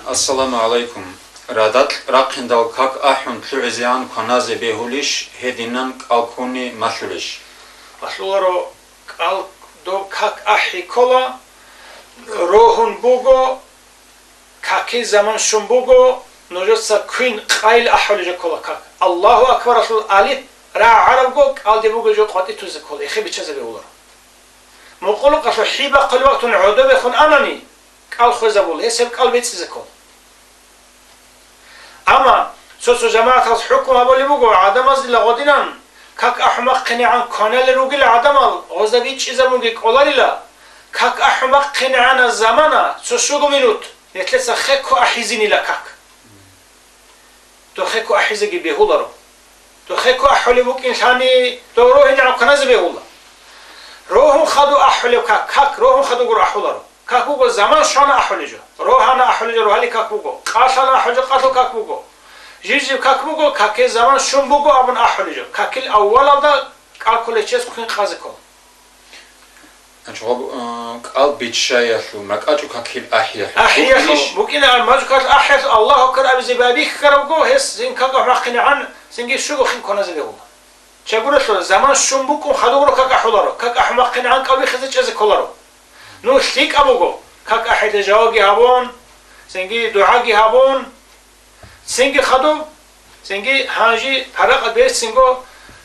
Ассаламу алейкум. Радат рақиндал как ахун тлюзиан коназе бехулиш хединан калкуни машлулиш. Машлуларо кал до как ахи кола рохун буго каки заман шум буго ножоса куин қайл ахулижа кола как. Аллаху акбар аслул алиф ра араб го кал де буго жо қати тузе кола. Ихи бичазе беуларо. مقولو قصو حيبا قل وقت عودو بخون أناني قال خوزا بول يسيب قال بيتسيزا كول أما سوسو جماعة الحكومة بولي بوغو عدم أزل لغودينان كاك أحمق قنعان كونال روغي لعدم غوزا بيتش إزا موغي قولاري لا كاك أحمق قنعان الزمانا سوسوغو منوت يتلسا خيكو أحيزيني لكاك تو خيكو أحيزيجي بيهولارو تو خيكو أحولي بوك إنساني تو روحي نعم كناز بيهولا روحهم خدو أحولي كاك روحهم خدو قرو أحولارو كاكوغو زمان شانا أحوليجو روحانا أحوليجو روحالي كاكوغو قاشانا أحوليجو قاتل كاكوغو جيجي كاكوغو كاكي زمان شنبوغو أبن أحوليجو كاكي الأول دا كالكولي تشيز كوين قازيكو أنشغب قلبي تشايخو مكاجو كاكي الأحيخ أحيخ ممكن الماجو كاكي الأحيخ الله كر أبي زبابيك كربوغو هس زين كاكو حماقيني عن زينجي شوغو خين كونا زبيغو چگونه زمان شنبوكو خدو رو كاك أحولارو كاك أحماقيني عن قلبي خزي تشيز كولارو نو شليك أبوغو كاك أحد جواغي هابون سنجي دعاغي هابون سنجي خدو سنجي هاجي حرق بيت سنجو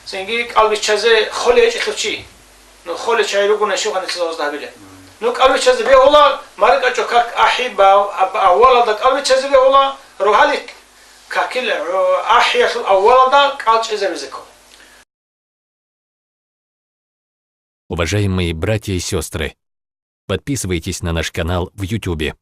سنجي قلبي تشازي خولي ايش خفشي نو خولي چايروغو نشو خاني تزوز دابيله نو قلبي تشازي بيه هولا مارك اچو كاك أحيب أولا دا قلبي تشازي بيه هولا روحالك كاكيل أحيا أولا دا قلب تشازي بيزيكو. Уважаемые братья и сестры, подписывайтесь на наш канал в YouTube.